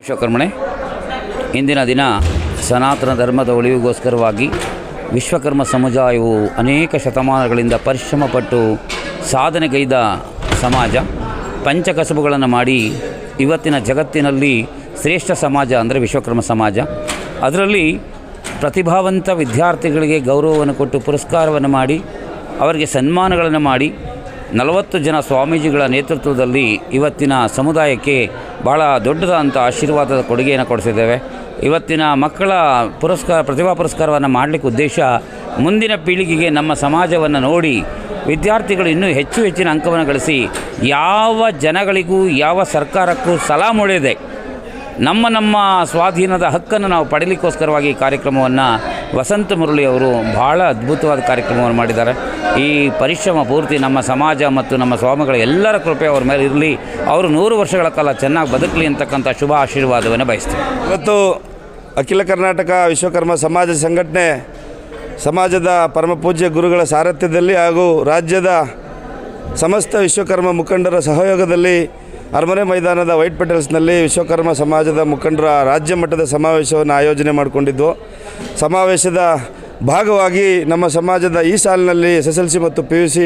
ವಿಶ್ವಕರ್ಮಣೆ ಇಂದಿನ ದಿನ ಸನಾತನ ಧರ್ಮದ ಉಳಿವಿಗೋಸ್ಕರವಾಗಿ ವಿಶ್ವಕರ್ಮ ಸಮುದಾಯವು ಅನೇಕ ಶತಮಾನಗಳಿಂದ ಪರಿಶ್ರಮಪಟ್ಟು ಸಾಧನೆಗೈದ ಸಮಾಜ. ಪಂಚಕಸಬುಗಳನ್ನು ಮಾಡಿ ಇವತ್ತಿನ ಜಗತ್ತಿನಲ್ಲಿ ಶ್ರೇಷ್ಠ ಸಮಾಜ ಅಂದರೆ ವಿಶ್ವಕರ್ಮ ಸಮಾಜ. ಅದರಲ್ಲಿ ಪ್ರತಿಭಾವಂತ ವಿದ್ಯಾರ್ಥಿಗಳಿಗೆ ಗೌರವವನ್ನು ಕೊಟ್ಟು ಪುರಸ್ಕಾರವನ್ನು ಮಾಡಿ ಅವರಿಗೆ ಸನ್ಮಾನಗಳನ್ನು ಮಾಡಿ 40 ಜನ ಸ್ವಾಮೀಜಿಗಳ ನೇತೃತ್ವದಲ್ಲಿ ಇವತ್ತಿನ ಸಮುದಾಯಕ್ಕೆ ಭಾಳ ದೊಡ್ಡದಾದಂಥ ಆಶೀರ್ವಾದದ ಕೊಡುಗೆಯನ್ನು ಕೊಡಿಸಿದ್ದೇವೆ. ಇವತ್ತಿನ ಮಕ್ಕಳ ಪ್ರತಿಭಾ ಪುರಸ್ಕಾರವನ್ನು ಮಾಡಲಿಕ್ಕೆ ಉದ್ದೇಶ ಮುಂದಿನ ಪೀಳಿಗೆಗೆ ನಮ್ಮ ಸಮಾಜವನ್ನು ನೋಡಿ ವಿದ್ಯಾರ್ಥಿಗಳು ಇನ್ನೂ ಹೆಚ್ಚಿನ ಅಂಕವನ್ನು ಗಳಿಸಿ ಯಾವ ಜನಗಳಿಗೂ ಯಾವ ಸರ್ಕಾರಕ್ಕೂ ಸಲಾ ಮೂಡಿದೆ ನಮ್ಮ ಸ್ವಾಧೀನದ ಹಕ್ಕನ್ನು ನಾವು ಪಡೀಲಿಕ್ಕೋಸ್ಕರವಾಗಿ ಈ ಕಾರ್ಯಕ್ರಮವನ್ನು ವಸಂತ ಮುರಳಿ ಅವರು ಭಾಳ ಅದ್ಭುತವಾದ ಕಾರ್ಯಕ್ರಮವನ್ನು ಮಾಡಿದ್ದಾರೆ. ಈ ಪರಿಶ್ರಮ ಪೂರ್ತಿ ನಮ್ಮ ಸಮಾಜ ಮತ್ತು ನಮ್ಮ ಸ್ವಾಮಿಗಳ ಎಲ್ಲರ ಕೃಪೆ ಅವ್ರ ಮೇಲೆ ಇರಲಿ, ಅವರು 100 ವರ್ಷಗಳ ಕಾಲ ಚೆನ್ನಾಗಿ ಬದುಕಲಿ ಅಂತಕ್ಕಂಥ ಶುಭ ಆಶೀರ್ವಾದವನ್ನು ಬಯಸ್ತೀವಿ. ಇವತ್ತು ಅಖಿಲ ಕರ್ನಾಟಕ ವಿಶ್ವಕರ್ಮ ಸಮಾಜ ಸಂಘಟನೆ ಸಮಾಜದ ಪರಮಪೂಜ್ಯ ಗುರುಗಳ ಸಾರಥ್ಯದಲ್ಲಿ ಹಾಗೂ ರಾಜ್ಯದ ಸಮಸ್ತ ವಿಶ್ವಕರ್ಮ ಮುಖಂಡರ ಸಹಯೋಗದಲ್ಲಿ ಅರಮನೆ ಮೈದಾನದ ವೈಟ್ ಪೆಟಲ್ಸ್ನಲ್ಲಿ ವಿಶ್ವಕರ್ಮ ಸಮಾಜದ ಮುಖಂಡರ ರಾಜ್ಯ ಮಟ್ಟದ ಸಮಾವೇಶವನ್ನು ಆಯೋಜನೆ ಮಾಡಿಕೊಂಡಿದ್ದು, ಸಮಾವೇಶದ ಭಾಗವಾಗಿ ನಮ್ಮ ಸಮಾಜದ ಈ ಸಾಲಿನಲ್ಲಿ SSLC ಮತ್ತು PUC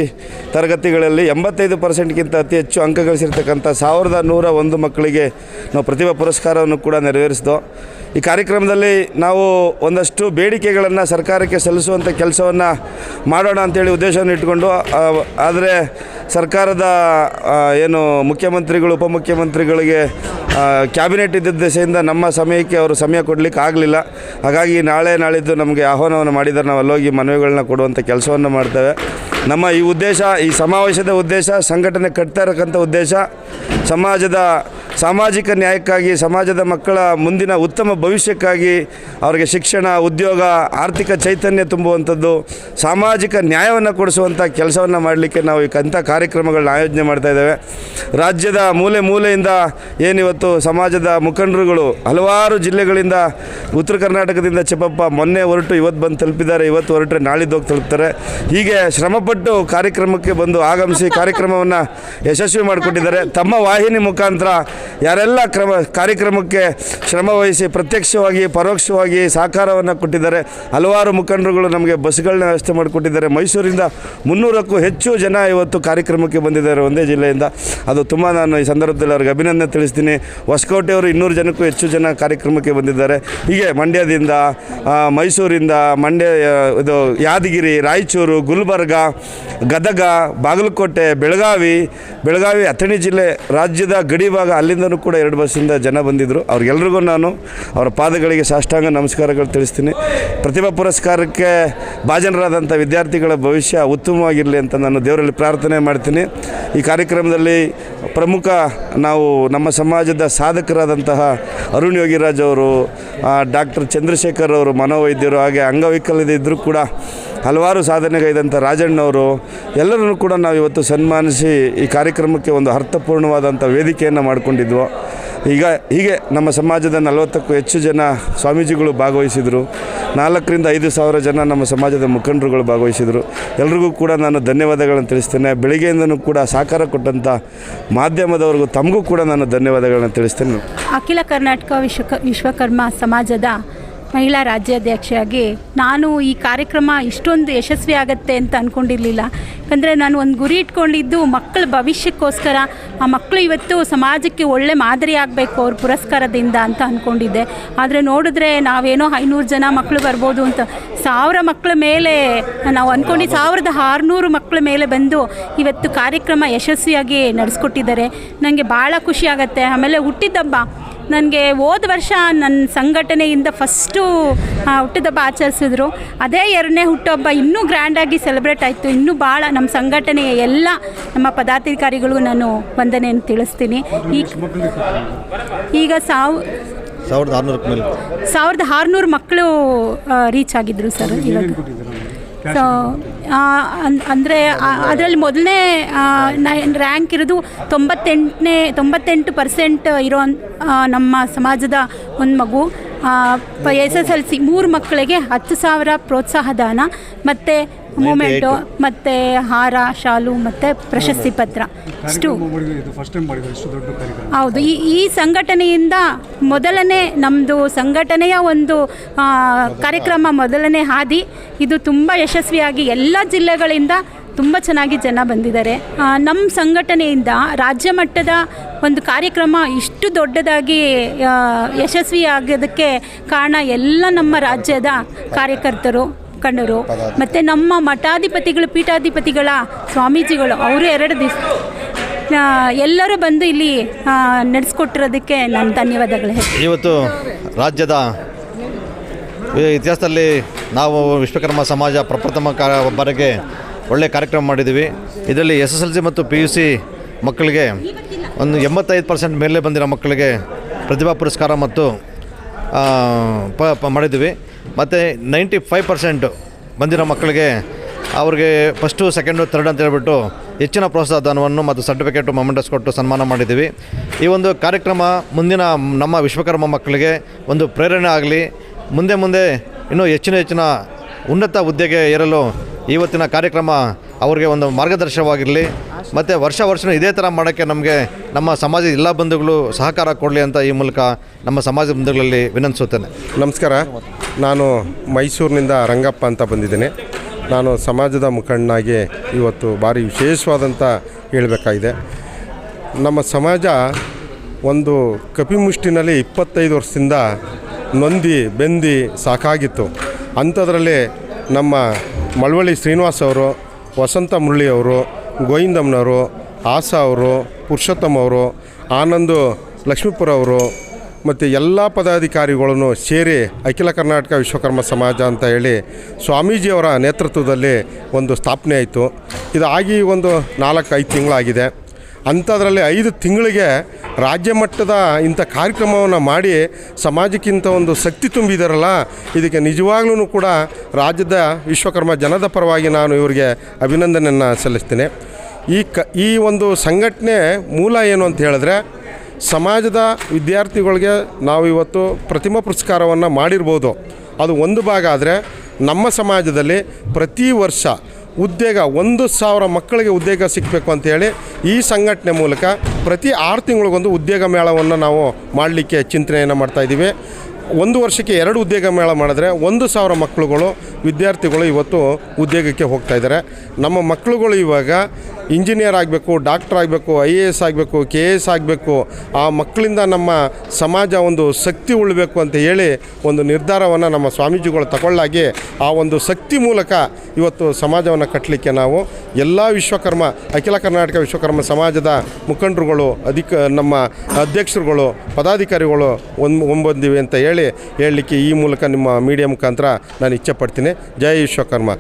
ತರಗತಿಗಳಲ್ಲಿ 85%ಗಿಂತ ಅತಿ ಹೆಚ್ಚು ಅಂಕ ಗಳಿಸಿರ್ತಕ್ಕಂಥ 1101 ಮಕ್ಕಳಿಗೆ ನಾವು ಪ್ರತಿಭಾ ಪುರಸ್ಕಾರವನ್ನು ಕೂಡ ನೆರವೇರಿಸಿದೋ. ಈ ಕಾರ್ಯಕ್ರಮದಲ್ಲಿ ನಾವು ಒಂದಷ್ಟು ಬೇಡಿಕೆಗಳನ್ನು ಸರ್ಕಾರಕ್ಕೆ ಸಲ್ಲಿಸುವಂಥ ಕೆಲಸವನ್ನು ಮಾಡೋಣ ಅಂಥೇಳಿ ಉದ್ದೇಶವನ್ನು ಇಟ್ಕೊಂಡು, ಆದರೆ ಸರ್ಕಾರದ ಏನು ಮುಖ್ಯಮಂತ್ರಿಗಳು ಉಪಮುಖ್ಯಮಂತ್ರಿಗಳಿಗೆ ಕ್ಯಾಬಿನೆಟ್ ಇದ್ದ ದೆಸೆಯಿಂದ ನಮ್ಮ ಸಮಯಕ್ಕೆ ಅವರು ಸಮಯ ಕೊಡಲಿಕ್ಕೆ ಆಗಲಿಲ್ಲ. ಹಾಗಾಗಿ ನಾಳಿದ್ದು ನಮಗೆ ಆಹ್ವಾನವನ್ನು ಮಾಡಿದರೆ ನಾವು ಅಲ್ಲೋಗಿ ಮನವಿಗಳನ್ನ ಕೊಡುವಂಥ ಕೆಲಸವನ್ನು ಮಾಡ್ತೇವೆ. ನಮ್ಮ ಈ ಉದ್ದೇಶ, ಈ ಸಮಾವೇಶದ ಉದ್ದೇಶ, ಸಂಘಟನೆ ಕಟ್ತಾ ಇರತಕ್ಕಂಥ ಉದ್ದೇಶ ಸಮಾಜದ ಸಾಮಾಜಿಕ ನ್ಯಾಯಕ್ಕಾಗಿ, ಸಮಾಜದ ಮಕ್ಕಳ ಮುಂದಿನ ಉತ್ತಮ ಭವಿಷ್ಯಕ್ಕಾಗಿ ಅವರಿಗೆ ಶಿಕ್ಷಣ, ಉದ್ಯೋಗ, ಆರ್ಥಿಕ ಚೈತನ್ಯ ತುಂಬುವಂಥದ್ದು, ಸಾಮಾಜಿಕ ನ್ಯಾಯವನ್ನು ಕೊಡಿಸುವಂಥ ಕೆಲಸವನ್ನು ಮಾಡಲಿಕ್ಕೆ ನಾವು ಇಂಥ ಕಾರ್ಯಕ್ರಮಗಳನ್ನ ಆಯೋಜನೆ ಮಾಡ್ತಾಯಿದ್ದೇವೆ. ರಾಜ್ಯದ ಮೂಲೆ ಮೂಲೆಯಿಂದ ಏನಿವತ್ತು ಸಮಾಜದ ಮುಖಂಡರುಗಳು ಹಲವಾರು ಜಿಲ್ಲೆಗಳಿಂದ, ಉತ್ತರ ಕರ್ನಾಟಕದಿಂದ ಚಿಪ್ಪಪ್ಪ ಮೊನ್ನೆ ಹೊರಟು ಇವತ್ತು ಬಂದು ತಲುಪಿದ್ದಾರೆ, ಇವತ್ತು ಹೊರಟ್ರೆ ನಾಳಿದ್ದು ಹೋಗಿ ತಲುಪ್ತಾರೆ. ಹೀಗೆ ಶ್ರಮಪಟ್ಟು ಕಾರ್ಯಕ್ರಮಕ್ಕೆ ಬಂದು ಆಗಮಿಸಿ ಕಾರ್ಯಕ್ರಮವನ್ನು ಯಶಸ್ವಿ ಮಾಡಿಕೊಟ್ಟಿದ್ದಾರೆ. ತಮ್ಮ ವಾಹಿನಿ ಮುಖಾಂತರ ಯಾರೆಲ್ಲ ಕಾರ್ಯಕ್ರಮಕ್ಕೆ ಶ್ರಮವಹಿಸಿ ಪ್ರತ್ಯಕ್ಷವಾಗಿ ಪರೋಕ್ಷವಾಗಿ ಸಹಕಾರವನ್ನು ಕೊಟ್ಟಿದ್ದಾರೆ. ಹಲವಾರು ಮುಖಂಡರುಗಳು ನಮಗೆ ಬಸ್ಗಳನ್ನ ವ್ಯವಸ್ಥೆ ಮಾಡಿಕೊಟ್ಟಿದ್ದಾರೆ. ಮೈಸೂರಿಂದ 300ಕ್ಕೂ ಹೆಚ್ಚು ಜನ ಇವತ್ತು ಕಾರ್ಯಕ್ರಮಕ್ಕೆ ಬಂದಿದ್ದಾರೆ ಒಂದೇ ಜಿಲ್ಲೆಯಿಂದ. ಅದು ತುಂಬ ನಾನು ಈ ಸಂದರ್ಭದಲ್ಲಿ ಅವ್ರಿಗೆ ಅಭಿನಂದನೆ ತಿಳಿಸ್ತೀನಿ. ಹೊಸಕೋಟೆಯವರು 200 ಜನಕ್ಕೂ ಹೆಚ್ಚು ಜನ ಕಾರ್ಯಕ್ರಮಕ್ಕೆ ಬಂದಿದ್ದಾರೆ. ಹೀಗೆ ಮಂಡ್ಯದಿಂದ, ಮೈಸೂರಿಂದ, ಇದು ಯಾದಗಿರಿ, ರಾಯಚೂರು, ಗುಲ್ಬರ್ಗ, ಗದಗ, ಬಾಗಲಕೋಟೆ, ಬೆಳಗಾವಿ ಅಥಣಿ ಜಿಲ್ಲೆ, ರಾಜ್ಯದ ಗಡಿ ಭಾಗ, ಅಲ್ಲಿಂದನೂ ಕೂಡ 2 ಬಸ್ಸಿಂದ ಜನ ಬಂದಿದ್ದರು. ಅವ್ರಿಗೆಲ್ರಿಗೂ ನಾನು ಅವರ ಪಾದಗಳಿಗೆ ಸಾಷ್ಟಾಂಗ ನಮಸ್ಕಾರಗಳು ತಿಳಿಸ್ತೀನಿ. ಪ್ರತಿಭಾ ಪುರಸ್ಕಾರಕ್ಕೆ ಭಾಜನರಾದಂಥ ವಿದ್ಯಾರ್ಥಿಗಳ ಭವಿಷ್ಯ ಉತ್ತಮವಾಗಿರಲಿ ಅಂತ ನಾನು ದೇವರಲ್ಲಿ ಪ್ರಾರ್ಥನೆ ಮಾಡ್ತೀನಿ. ಈ ಕಾರ್ಯಕ್ರಮದಲ್ಲಿ ಪ್ರಮುಖ ನಾವು ನಮ್ಮ ಸಮಾಜದ ಸಾಧಕರಾದಂತಹ ಅರುಣ್ ಯೋಗಿರಾಜ್ ಅವರು, ಡಾಕ್ಟರ್ ಚಂದ್ರಶೇಖರ್ ಅವರು ಮನೋವೈದ್ಯರು, ಹಾಗೆ ಅಂಗವೈಕಲ್ಯದಿದ್ದರೂ ಕೂಡ ಹಲವಾರು ಸಾಧನೆಗೈದಂಥ ರಾಜಣ್ಣವರು ಎಲ್ಲರನ್ನೂ ಕೂಡ ನಾವು ಇವತ್ತು ಸನ್ಮಾನಿಸಿ ಈ ಕಾರ್ಯಕ್ರಮಕ್ಕೆ ಒಂದು ಅರ್ಥಪೂರ್ಣವಾದಂಥ ವೇದಿಕೆಯನ್ನು ಮಾಡಿಕೊಂಡಿದ್ವು. ಹೀಗೆ ನಮ್ಮ ಸಮಾಜದ 40ಕ್ಕೂ ಹೆಚ್ಚು ಜನ ಸ್ವಾಮೀಜಿಗಳು ಭಾಗವಹಿಸಿದರು. 4,000 ರಿಂದ 5,000 ಜನ ನಮ್ಮ ಸಮಾಜದ ಮುಖಂಡರುಗಳು ಭಾಗವಹಿಸಿದರು. ಎಲ್ರಿಗೂ ಕೂಡ ನಾನು ಧನ್ಯವಾದಗಳನ್ನು ತಿಳಿಸ್ತೇನೆ. ಬೆಳಿಗ್ಗೆಯಿಂದನೂ ಕೂಡ ಸಹಕಾರ ಕೊಟ್ಟಂಥ ಮಾಧ್ಯಮದವರೆಗೂ ತಮಗೂ ಕೂಡ ನಾನು ಧನ್ಯವಾದಗಳನ್ನು ತಿಳಿಸ್ತೇನೆ. ಅಖಿಲ ಕರ್ನಾಟಕ ವಿಶ್ವಕರ್ಮ ಸಮಾಜದ ಮಹಿಳಾ ರಾಜ್ಯಾಧ್ಯಕ್ಷೆಯಾಗಿ ನಾನು ಈ ಕಾರ್ಯಕ್ರಮ ಇಷ್ಟೊಂದು ಯಶಸ್ವಿ ಆಗುತ್ತೆ ಅಂತ ಅಂದ್ಕೊಂಡಿರಲಿಲ್ಲ. ಯಾಕಂದರೆ ನಾನು ಒಂದು ಗುರಿ ಇಟ್ಕೊಂಡಿದ್ದು ಮಕ್ಕಳ ಭವಿಷ್ಯಕ್ಕೋಸ್ಕರ. ಆ ಮಕ್ಕಳು ಇವತ್ತು ಸಮಾಜಕ್ಕೆ ಒಳ್ಳೆ ಮಾದರಿ ಆಗಬೇಕು ಅವ್ರ ಪುರಸ್ಕಾರದಿಂದ ಅಂತ ಅಂದ್ಕೊಂಡಿದ್ದೆ. ಆದರೆ ನೋಡಿದ್ರೆ ನಾವೇನೋ 500 ಜನ ಮಕ್ಕಳು ಬರ್ಬೋದು ಅಂತ 1000 ಮಕ್ಕಳ ಮೇಲೆ ನಾವು ಅಂದ್ಕೊಂಡು 1600 ಮಕ್ಕಳ ಮೇಲೆ ಬಂದು ಇವತ್ತು ಕಾರ್ಯಕ್ರಮ ಯಶಸ್ವಿಯಾಗಿ ನಡೆಸ್ಕೊಟ್ಟಿದ್ದಾರೆ. ನನಗೆ ಭಾಳ ಖುಷಿ ಆಗುತ್ತೆ. ಆಮೇಲೆ ಹುಟ್ಟಿದಬ್ಬ ನನಗೆ ಹೋದ ವರ್ಷ ನನ್ನ ಸಂಘಟನೆಯಿಂದ ಫಸ್ಟು ಹುಟ್ಟಿದಬ್ಬ ಆಚರಿಸಿದ್ರು. ಅದೇ 2ನೇ ಹುಟ್ಟುಹಬ್ಬ ಇನ್ನೂ ಗ್ರ್ಯಾಂಡಾಗಿ ಸೆಲೆಬ್ರೇಟ್ ಆಯಿತು. ಇನ್ನೂ ಭಾಳ ನಮ್ಮ ಸಂಘಟನೆಯ ಎಲ್ಲ ನಮ್ಮ ಪದಾಧಿಕಾರಿಗಳಿಗೂ ನಾನು ವಂದನೆಯನ್ನು ತಿಳಿಸ್ತೀನಿ. ಈಗ 1600 ಮಕ್ಕಳು ರೀಚ್ ಆಗಿದ್ದರು ಸರ್ ಇವಾಗ. ಸೊ ಅಂದರೆ ಅದರಲ್ಲಿ ಮೊದಲನೇ ರ್ಯಾಂಕ್ ಇರೋದು 98% ಇರೋ ನಮ್ಮ ಸಮಾಜದ ಒಂದು ಮಗು. SSLC 3 ಮಕ್ಕಳಿಗೆ 10,000 ಪ್ರೋತ್ಸಾಹದಾನ ಮತ್ತು ಮೂಮೆಂಟು ಮತ್ತು ಹಾರ, ಶಾಲು ಮತ್ತು ಪ್ರಶಸ್ತಿ ಪತ್ರ ಇಷ್ಟು. ಹೌದು, ಈ ಸಂಘಟನೆಯಿಂದ ಮೊದಲನೇ ನಮ್ಮದು ಸಂಘಟನೆಯ ಒಂದು ಕಾರ್ಯಕ್ರಮ, ಮೊದಲನೇ ಹಾದಿ ಇದು ತುಂಬ ಯಶಸ್ವಿಯಾಗಿ ಎಲ್ಲ ಜಿಲ್ಲೆಗಳಿಂದ ತುಂಬ ಚೆನ್ನಾಗಿ ಜನ ಬಂದಿದ್ದಾರೆ. ನಮ್ಮ ಸಂಘಟನೆಯಿಂದ ರಾಜ್ಯ ಮಟ್ಟದ ಒಂದು ಕಾರ್ಯಕ್ರಮ ಇಷ್ಟು ದೊಡ್ಡದಾಗಿ ಯಶಸ್ವಿಯಾಗೋದಕ್ಕೆ ಕಾರಣ ಎಲ್ಲ ನಮ್ಮ ರಾಜ್ಯದ ಕಾರ್ಯಕರ್ತರು, ಮುಖಂಡರು ಮತ್ತು ನಮ್ಮ ಮಠಾಧಿಪತಿಗಳು, ಪೀಠಾಧಿಪತಿಗಳ ಸ್ವಾಮೀಜಿಗಳು, ಅವರು 2 ದಿವಸ ಎಲ್ಲರೂ ಬಂದು ಇಲ್ಲಿ ನಡೆಸ್ಕೊಟ್ಟಿರೋದಕ್ಕೆ ನಾನು ಧನ್ಯವಾದಗಳು ಹೇಳ್ತೀನಿ. ಇವತ್ತು ರಾಜ್ಯದ ಇತಿಹಾಸದಲ್ಲಿ ನಾವು ವಿಶ್ವಕರ್ಮ ಸಮಾಜ ಪ್ರಪ್ರಥಮ ಬಾರಿಗೆ ಒಳ್ಳೆಯ ಕಾರ್ಯಕ್ರಮ ಮಾಡಿದ್ದೀವಿ. ಇದರಲ್ಲಿ SSLC ಮತ್ತು PUC ಮಕ್ಕಳಿಗೆ ಒಂದು 85% ಮೇಲೆ ಬಂದಿರೋ ಮಕ್ಕಳಿಗೆ ಪ್ರತಿಭಾ ಪುರಸ್ಕಾರ ಮತ್ತು ಮಾಡಿದ್ದೀವಿ. ಮತ್ತು 95% ಬಂದಿರೋ ಮಕ್ಕಳಿಗೆ ಅವ್ರಿಗೆ ಫಸ್ಟು, ಸೆಕೆಂಡು, ಥರ್ಡ್ ಅಂತ ಹೇಳ್ಬಿಟ್ಟು ಹೆಚ್ಚಿನ ಪ್ರೋತ್ಸಾಹಧನವನ್ನು ಮತ್ತು ಸರ್ಟಿಫಿಕೇಟು, ಮೊಮೆಂಟಸ್ ಕೊಟ್ಟು ಸನ್ಮಾನ ಮಾಡಿದ್ದೀವಿ. ಈ ಒಂದು ಕಾರ್ಯಕ್ರಮ ಮುಂದಿನ ನಮ್ಮ ವಿಶ್ವಕರ್ಮ ಮಕ್ಕಳಿಗೆ ಒಂದು ಪ್ರೇರಣೆ ಆಗಲಿ, ಮುಂದೆ ಇನ್ನೂ ಹೆಚ್ಚಿನ ಉನ್ನತ ಹುದ್ದೆಗೆ ಏರಲು ಇವತ್ತಿನ ಕಾರ್ಯಕ್ರಮ ಅವರಿಗೆ ಒಂದು ಮಾರ್ಗದರ್ಶನವಾಗಿರಲಿ. ಮತ್ತು ವರ್ಷ ಇದೇ ಥರ ಮಾಡೋಕ್ಕೆ ನಮಗೆ ನಮ್ಮ ಸಮಾಜದ ಎಲ್ಲ ಬಂಧುಗಳು ಸಹಕಾರ ಕೊಡಲಿ ಅಂತ ಈ ಮೂಲಕ ನಮ್ಮ ಸಮಾಜದ ಬಂಧುಗಳಲ್ಲಿ ವಿನಂತಿಸುತ್ತೇನೆ. ನಮಸ್ಕಾರ, ನಾನು ಮೈಸೂರಿನಿಂದ ರಂಗಪ್ಪ ಅಂತ ಬಂದಿದ್ದೇನೆ. ನಾನು ಸಮಾಜದ ಮುಖಂಡನಾಗಿ ಇವತ್ತು ಭಾರಿ ವಿಶೇಷವಾದಂಥ ಹೇಳಬೇಕಾಗಿದೆ. ನಮ್ಮ ಸಮಾಜ ಒಂದು ಕಪಿಮುಷ್ಟಿನಲ್ಲಿ 25 ವರ್ಷದಿಂದ ನೊಂದಿ ಬೆಂದಿ ಸಾಕಾಗಿತ್ತು. ಅಂಥದ್ರಲ್ಲಿ ನಮ್ಮ ಮಳವಳ್ಳಿ ಶ್ರೀನಿವಾಸ್ ಅವರು, ವಸಂತ ಮುರಳಿಯವರು, ಗೋವಿಂದಮ್ಮನವರು, ಆಸಾ ಅವರು, ಪುರುಷೋತ್ತಮ್ ಅವರು, ಆನಂದು ಲಕ್ಷ್ಮೀಪುರ ಅವರು ಮತ್ತು ಎಲ್ಲ ಪದಾಧಿಕಾರಿಗಳನ್ನು ಸೇರಿ ಅಖಿಲ ಕರ್ನಾಟಕ ವಿಶ್ವಕರ್ಮ ಸಮಾಜ ಅಂತ ಹೇಳಿ ಸ್ವಾಮೀಜಿಯವರ ನೇತೃತ್ವದಲ್ಲಿ ಒಂದು ಸ್ಥಾಪನೆ ಆಯಿತು. ಇದಾಗಿ ಒಂದು 4-5 ತಿಂಗಳಾಗಿದೆ. ಅಂಥದ್ರಲ್ಲಿ 5 ತಿಂಗಳಿಗೆ ರಾಜ್ಯ ಮಟ್ಟದ ಇಂಥ ಕಾರ್ಯಕ್ರಮವನ್ನು ಮಾಡಿ ಸಮಾಜಕ್ಕಿಂತ ಒಂದು ಶಕ್ತಿ ತುಂಬಿದಾರಲ್ಲ, ಇದಕ್ಕೆ ನಿಜವಾಗ್ಲೂ ಕೂಡ ರಾಜ್ಯದ ವಿಶ್ವಕರ್ಮ ಜನದ ಪರವಾಗಿ ನಾನು ಇವರಿಗೆ ಅಭಿನಂದನೆಯನ್ನು ಸಲ್ಲಿಸ್ತೇನೆ. ಈ ಒಂದು ಸಂಘಟನೆ ಮೂಲ ಏನು ಅಂತ ಹೇಳಿದ್ರೆ, ಸಮಾಜದ ವಿದ್ಯಾರ್ಥಿಗಳಿಗೆ ನಾವು ಇವತ್ತು ಪ್ರತಿಮಾ ಪುರಸ್ಕಾರವನ್ನು ಮಾಡಿರ್ಬೋದು, ಅದು ಒಂದು ಭಾಗ. ಆದರೆ ನಮ್ಮ ಸಮಾಜದಲ್ಲಿ ಪ್ರತಿ ವರ್ಷ ಉದ್ಯೋಗ 1,000 ಮಕ್ಕಳಿಗೆ ಉದ್ಯೋಗ ಸಿಗಬೇಕು ಅಂಥೇಳಿ ಈ ಸಂಘಟನೆ ಮೂಲಕ ಪ್ರತಿ 6 ತಿಂಗಳಿಗೊಂದು ಉದ್ಯೋಗ ಮೇಳವನ್ನು ನಾವು ಮಾಡಲಿಕ್ಕೆ ಚಿಂತನೆಯನ್ನು ಮಾಡ್ತಾಯಿದ್ದೀವಿ. 1 ವರ್ಷಕ್ಕೆ 2 ಉದ್ಯೋಗ ಮೇಳ ಮಾಡಿದ್ರೆ 1,000 ಮಕ್ಕಳುಗಳು, ವಿದ್ಯಾರ್ಥಿಗಳು ಇವತ್ತು ಉದ್ಯೋಗಕ್ಕೆ ಹೋಗ್ತಾಯಿದ್ದಾರೆ. ನಮ್ಮ ಮಕ್ಕಳುಗಳು ಇವಾಗ ಇಂಜಿನಿಯರ್ ಆಗಬೇಕು, ಡಾಕ್ಟರ್ ಆಗಬೇಕು, IAS ಆಗಬೇಕು, KS ಆಗಬೇಕು. ಆ ಮಕ್ಕಳಿಂದ ನಮ್ಮ ಸಮಾಜ ಒಂದು ಶಕ್ತಿ ಉಳಬೇಕು ಅಂತ ಹೇಳಿ ಒಂದು ನಿರ್ಧಾರವನ್ನು ನಮ್ಮ ಸ್ವಾಮೀಜಿಗಳು ತಗೊಳ್ಳಾಗಿ ಆ ಒಂದು ಶಕ್ತಿ ಮೂಲಕ ಇವತ್ತು ಸಮಾಜವನ್ನು ಕಟ್ಟಲಿಕ್ಕೆ ನಾವು ಎಲ್ಲ ವಿಶ್ವಕರ್ಮ, ಅಖಿಲ ಕರ್ನಾಟಕ ವಿಶ್ವಕರ್ಮ ಸಮಾಜದ ಮುಖಂಡರುಗಳು, ನಮ್ಮ ಅಧ್ಯಕ್ಷರುಗಳು, ಪದಾಧಿಕಾರಿಗಳು ಒಂಬಂದಿವೆ ಅಂತ ಹೇಳಲಿಕ್ಕೆ ಈ ಮೂಲಕ ನಿಮ್ಮ ಮೀಡಿಯಾ ಮುಖಾಂತರ ನಾನು ಇಚ್ಛೆ ಪಡ್ತೀನಿ. ಜೈ ವಿಶ್ವಕರ್ಮ.